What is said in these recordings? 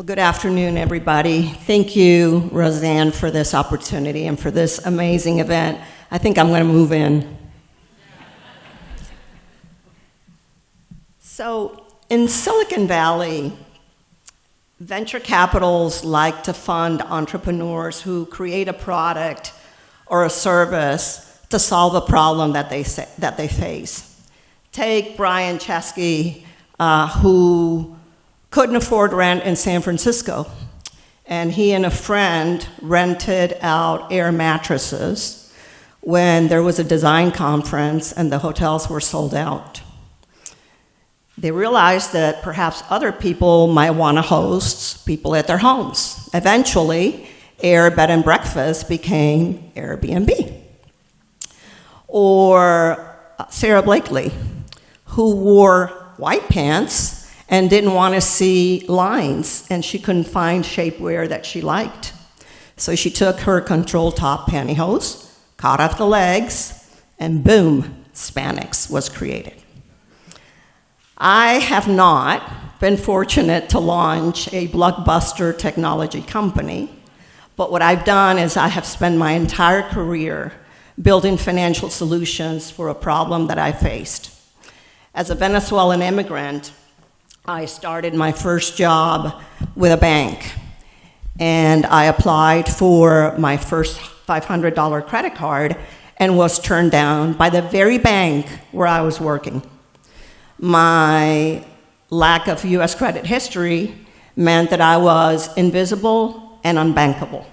Well, good afternoon, everybody. Thank you, Roseanne, for this opportunity and for this amazing event. I think I'm going to move in. So, in Silicon Valley, venture capitals like to fund entrepreneurs who create a product or a service to solve a problem that they face. Take Brian Chesky, who couldn't afford rent in San Francisco, and he and a friend rented out air mattresses when there was a design conference and the hotels were sold out. They realized that perhaps other people might want to host people at their homes. Eventually, Air Bed and Breakfast became Airbnb. Or Sarah Blakely, who wore white pants and didn't want to see lines, and she couldn't find shapewear that she liked. So she took her control top pantyhose, cut off the legs, and boom, Spanx was created. I have not been fortunate to launch a blockbuster technology company, but what I've done is I have spent my entire career building financial solutions for a problem that I faced. As a Venezuelan immigrant, I started my first job with a bank, and I applied for my first $500 credit card and was turned down by the very bank where I was working. My lack of US credit history meant that I was invisible and unbankable.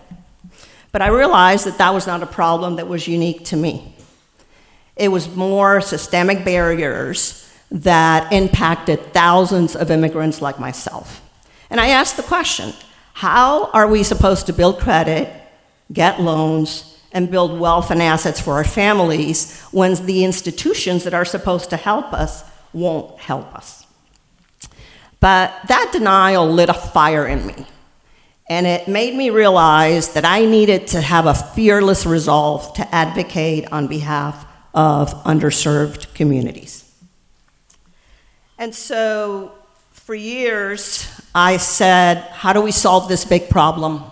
But I realized that that was not a problem that was unique to me. It was more systemic barriers that impacted thousands of immigrants like myself. And I asked the question, how are we supposed to build credit, get loans, and build wealth and assets for our families when the institutions that are supposed to help us won't help us? But that denial lit a fire in me, and it made me realize that I needed to have a fearless resolve to advocate on behalf of underserved communities. And so, for years, I said, how do we solve this big problem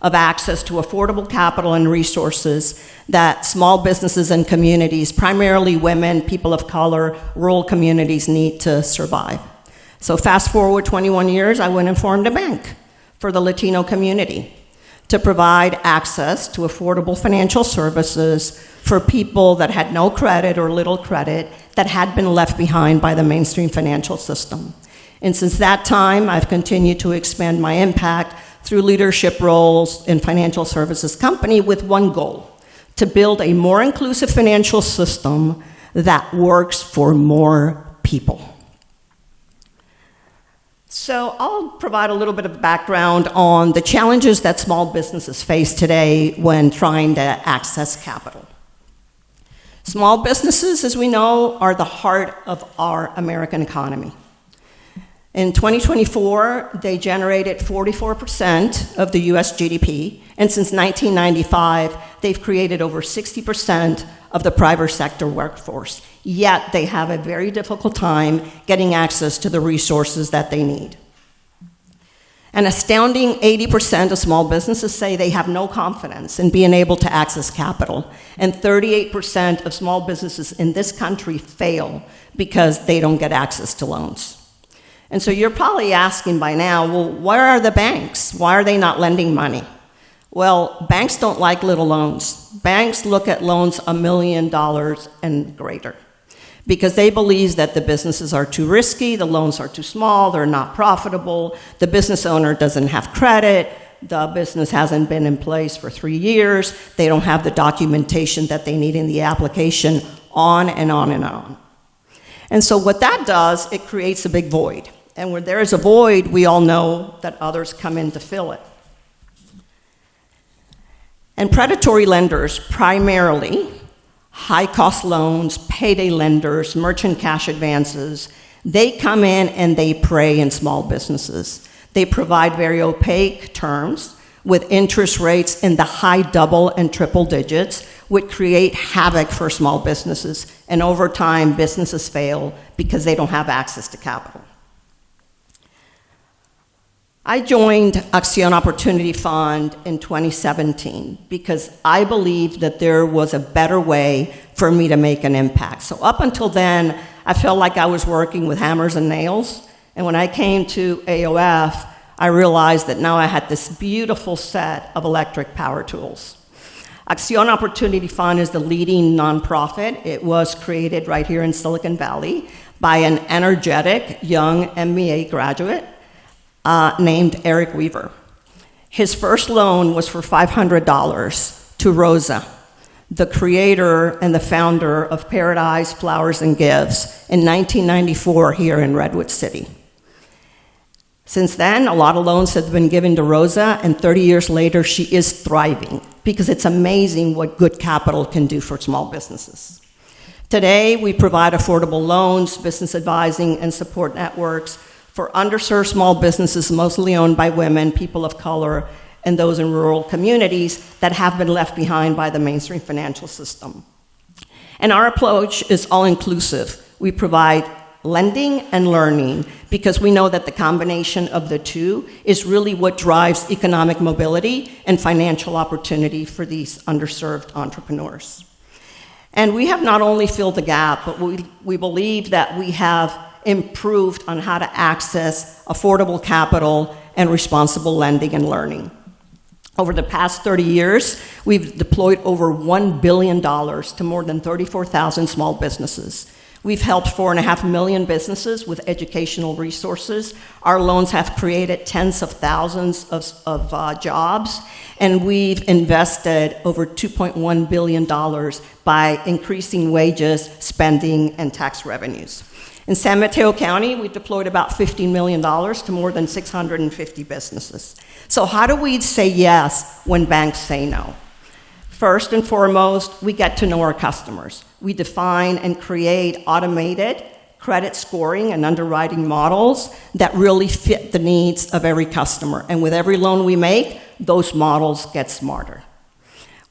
of access to affordable capital and resources that small businesses and communities, primarily women, people of color, rural communities, need to survive? So fast forward 21 years, I went and formed a bank for the Latino community to provide access to affordable financial services for people that had no credit or little credit that had been left behind by the mainstream financial system. And since that time, I've continued to expand my impact through leadership roles in financial services company with one goal: to build a more inclusive financial system that works for more people. So I'll provide a little bit of background on the challenges that small businesses face today when trying to access capital. Small businesses, as we know, are the heart of our American economy. In 2024, they generated 44% of the US GDP, and since 1995, they've created over 60% of the private sector workforce. Yet they have a very difficult time getting access to the resources that they need. An astounding 80% of small businesses say they have no confidence in being able to access capital, and 38% of small businesses in this country fail because they don't get access to loans. And so you're probably asking by now, well, where are the banks? Why are they not lending money? Well, banks don't like little loans. Banks look at loans $1 million and greater because they believe that the businesses are too risky, the loans are too small, they're not profitable, the business owner doesn't have credit, the business hasn't been in place for 3 years, they don't have the documentation that they need in the application, on and on and on. And so what that does, it creates a big void. And where there is a void, we all know that others come in to fill it. And predatory lenders, primarily high-cost loans, payday lenders, merchant cash advances, they come in and they prey in small businesses. They provide very opaque terms with interest rates in the high double and triple digits, which create havoc for small businesses. And over time, businesses fail because they don't have access to capital. I joined Accion Opportunity Fund in 2017 because I believed that there was a better way for me to make an impact. So up until then, I felt like I was working with hammers and nails. And when I came to AOF, I realized that now I had this beautiful set of electric power tools. Accion Opportunity Fund is the leading nonprofit. It was created right here in Silicon Valley by an energetic young MBA graduate named Eric Weaver. His first loan was for $500 to Rosa, the creator and the founder of Paradise Flowers and Gifts in 1994 here in Redwood City. Since then, a lot of loans have been given to Rosa, and 30 years later, she is thriving because it's amazing what good capital can do for small businesses. Today, we provide affordable loans, business advising, and support networks for underserved small businesses, mostly owned by women, people of color, and those in rural communities that have been left behind by the mainstream financial system. And our approach is all-inclusive. We provide lending and learning because we know that the combination of the two is really what drives economic mobility and financial opportunity for these underserved entrepreneurs. And we have not only filled the gap, but we believe that we have improved on how to access affordable capital and responsible lending and learning. Over the past 30 years, we've deployed over $1 billion to more than 34,000 small businesses. We've helped 4.5 million businesses with educational resources. Our loans have created tens of thousands of jobs, and we've invested over $2.1 billion by increasing wages, spending, and tax revenues. In San Mateo County, we deployed about $15 million to more than 650 businesses. So how do we say yes when banks say no? First and foremost, we get to know our customers. We define and create automated credit scoring and underwriting models that really fit the needs of every customer. And with every loan we make, those models get smarter.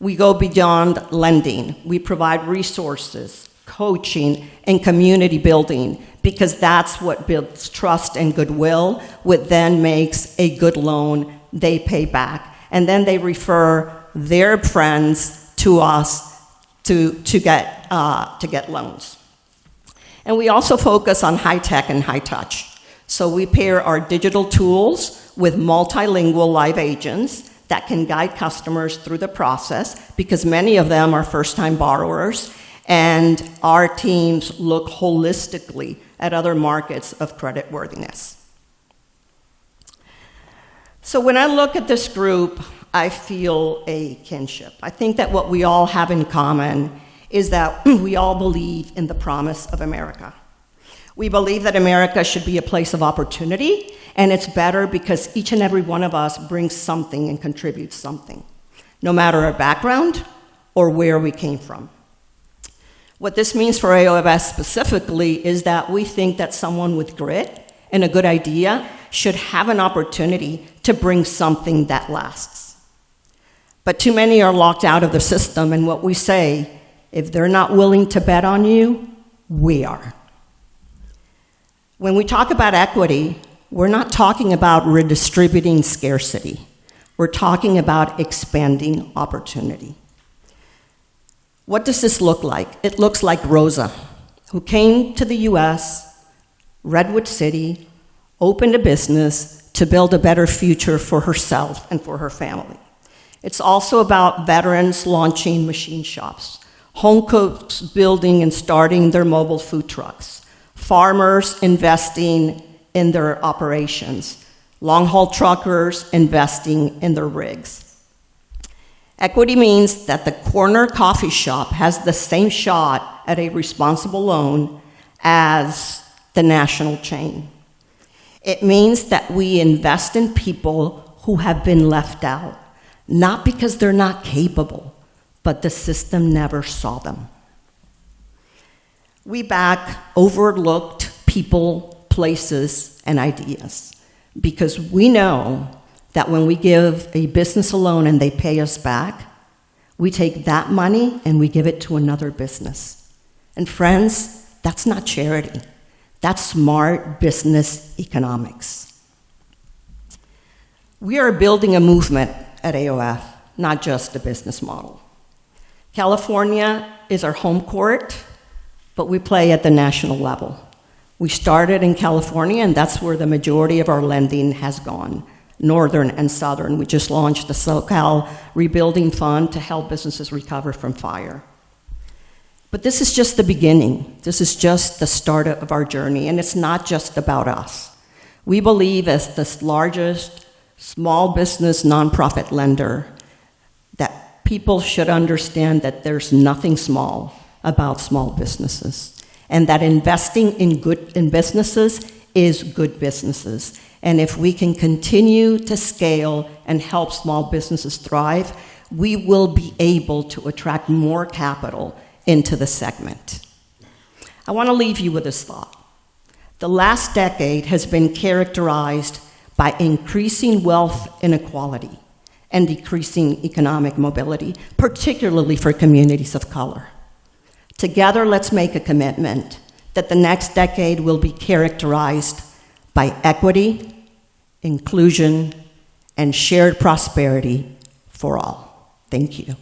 We go beyond lending. We provide resources, coaching, and community building because that's what builds trust and goodwill, what then makes a good loan they pay back. And then they refer their friends to us to get loans. And we also focus on high tech and high touch. So we pair our digital tools with multilingual live agents that can guide customers through the process because many of them are first-time borrowers, and our teams look holistically at other markets of creditworthiness. So when I look at this group, I feel a kinship. I think that what we all have in common is that we all believe in the promise of America. We believe that America should be a place of opportunity, and it's better because each and every one of us brings something and contributes something, no matter our background or where we came from. What this means for AOF specifically is that we think that someone with grit and a good idea should have an opportunity to bring something that lasts. But too many are locked out of the system, and what we say, if they're not willing to bet on you, we are. When we talk about equity, we're not talking about redistributing scarcity. We're talking about expanding opportunity. What does this look like? It looks like Rosa, who came to the US, Redwood City, opened a business to build a better future for herself and for her family. It's also about veterans launching machine shops, home cooks building and starting their mobile food trucks, farmers investing in their operations, long-haul truckers investing in their rigs. Equity means that the corner coffee shop has the same shot at a responsible loan as the national chain. It means that we invest in people who have been left out, not because they're not capable, but the system never saw them. We back overlooked people, places, and ideas because we know that when we give a business a loan and they pay us back, we take that money and we give it to another business. And friends, that's not charity. That's smart business economics. We are building a movement at AOF, not just a business model. California is our home court, but we play at the national level. We started in California, and that's where the majority of our lending has gone, northern and southern. We just launched the SoCal Rebuilding Fund to help businesses recover from fire. But this is just the beginning. This is just the start of our journey, and it's not just about us. We believe, as the largest small business nonprofit lender, that people should understand that there's nothing small about small businesses, and that investing in businesses is good businesses. And if we can continue to scale and help small businesses thrive, we will be able to attract more capital into the segment. I want to leave you with this thought. The last decade has been characterized by increasing wealth inequality and decreasing economic mobility, particularly for communities of color. Together, let's make a commitment that the next decade will be characterized by equity, inclusion, and shared prosperity for all. Thank you.